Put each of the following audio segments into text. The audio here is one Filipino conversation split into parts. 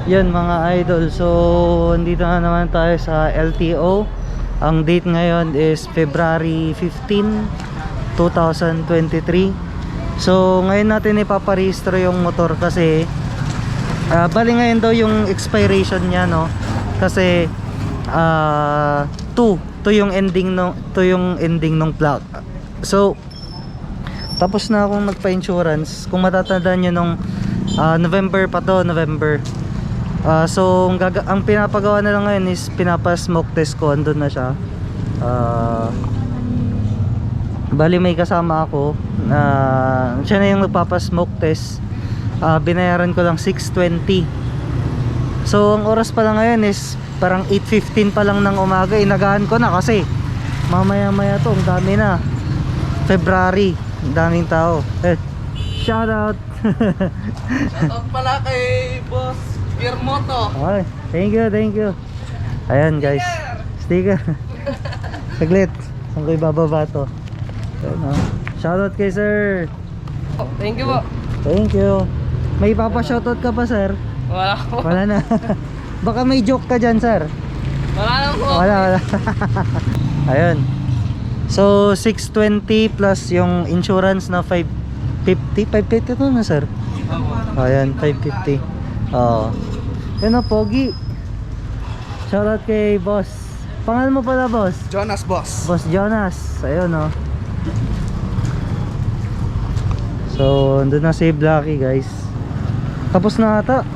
Yan mga idol, so andito na naman tayo sa LTO. Ang date ngayon is February 15, 2023. So ngayon natin ipaparehistro yung motor kasi bali ngayon daw yung expiration niya, no? Kasi 2 yung ending nung plug. So tapos na akong nagpa-insurance. Kung matatandaan nyo nung November pa to, November. So ang pinapagawa na lang ngayon is pinapa-smoke test ko. Andun na siya. Bali may kasama ako na siya na yung nagpapa-smoke test. Binayaran ko lang 620. So ang oras pa lang ngayon is parang 8:15 pa lang ng umaga. Inagahan ko na kasi mamaya maya to, ang dami na. February, ang daming tao. Shout out. Shout out pala kay Boss Piermoto. Okay, thank you. Ayan guys, sticker. Saglit, saan ko ibababa to? Ayan, shoutout kay sir. Thank you po. Thank you. May ipapa-shoutout ka pa sir? Wala po. Wala na. Baka may joke ka dyan sir. Wala na po. Wala. Ayun. So 620 plus yung insurance na 550 to na sir. Ayan, 550. Yun na, pogi. Shoutout kay boss. Pangalan mo pala boss? Jonas boss. Boss Jonas. Ayun So andun na si Blacky guys. Tapos na ata.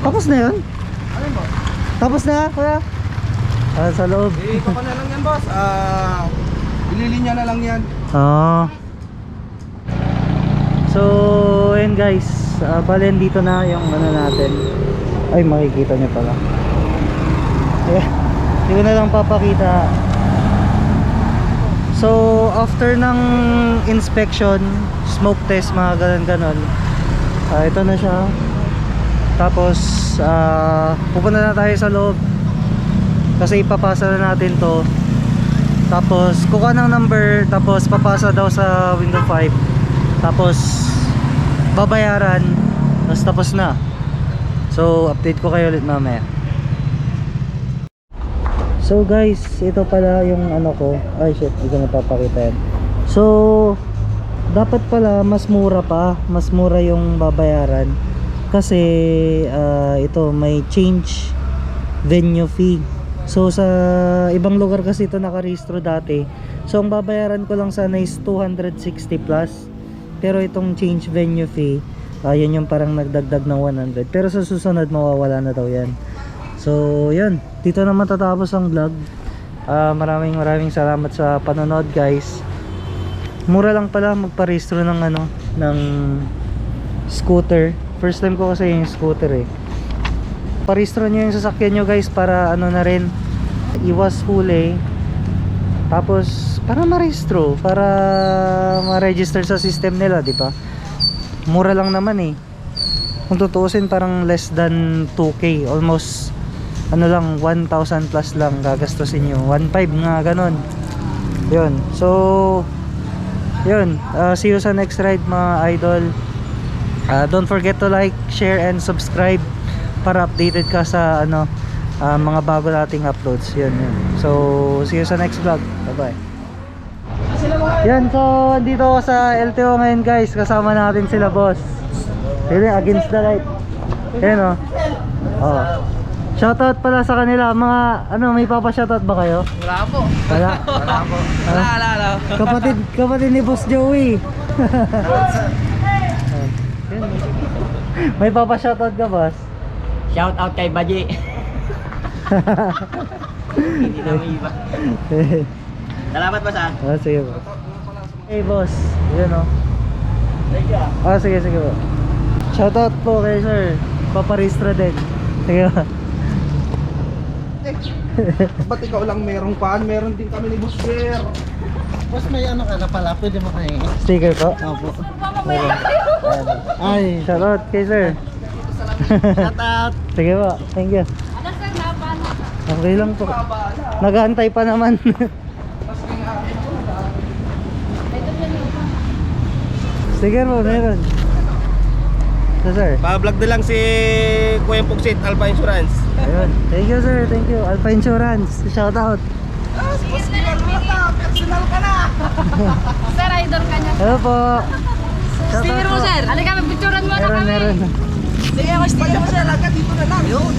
Tapos na yun? Alin boss? Tapos na kuya? Sa loob. Ito ko na lang yan boss. Ililinya na lang yan. So ayun guys, balen dito na yung ano natin. Ay makikita nyo pala. Hindi ko na lang papakita. So after ng inspection, smoke test, mga ganon, ito na siya. Tapos pupunta na tayo sa loob kasi ipapasa na natin to. Tapos kukuha ng number, tapos papasa daw sa window 5. Tapos babayaran, tapos na. So update ko kayo ulit mamaya. So guys, ito pala yung ano ko. Ay shit, hindi ko napapakita yan. So dapat pala mas mura pa. Mas mura yung babayaran kasi ito may change venue fee. So sa ibang lugar kasi ito nakarehistro dati. So ang babayaran ko lang sana is 260 plus. Pero itong change venue fee, yun yung parang nagdagdag ng 100. Pero sa susunod mawawala na daw yan. So yun, dito na matatapos ang vlog. Maraming salamat sa panonood guys. Mura lang pala magparehistro ng ng scooter. First time ko kasi yung scooter Parehistro nyo yung sasakyan nyo guys para na rin, iwas huli. Tapos para marehistro, para ma-register sa system nila, di ba? Mura lang naman kung tutuusin parang less than 2k, almost lang 1,000 plus lang gagastusin nyo, 1,500 nga ganon. Yun, so yun, see you sa next ride mga idol. Don't forget to like, share and subscribe para updated ka sa mga bago nating uploads. Yun. So see you sa next vlog. Bye bye. Yan, so andito ako sa LTO ngayon guys. Kasama natin sila boss. Yun, against the light. Yan shoutout pala sa kanila. Mga may papa-shoutout ba kayo? Wala po. Wala. Wala. Kapatid ni Boss Joey. May papa-shoutout ka boss? Shout out kay Baji. Hindi na may iba. Salamat ba sa? Sige po. Hey boss, yun sige po. Shoutout po kay sir. Paparistra din. Sige po. Ba't ikaw lang merong pan? Meron din kami ni Boss Pier. Boss, may ka na pala. Pwede mo kayo. Sticker po? Opo. Ay, shoutout kay sir. Shout out. Sige po, thank you. Okay lang po. Nag-aantay pa naman. Sticker po, meron. So, sir. Pa-vlog na lang si Kuya Pugsit, Alpha Insurance. Ayun. Thank you, sir. Thank you. Alpha Insurance. Shout out. Personal ka na! Sir, idol ka niya. Hello po. Shout Sticker out mo, po. sir. Halika, magpicturean mo na Meron, kami. meron. Sige, ako sticker mo, sir. Dito na lang. Yun.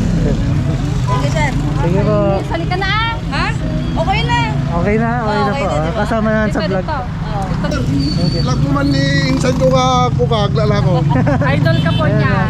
Sige, sir. Sige po. Halika na, ah. Ha? Okay na. Okay na? Okay na po. Ah, kasama na sa vlog. Thank you. Lag mo man ni insan ko ka kukag, lala ko. Idol ka po Ayan niya. na.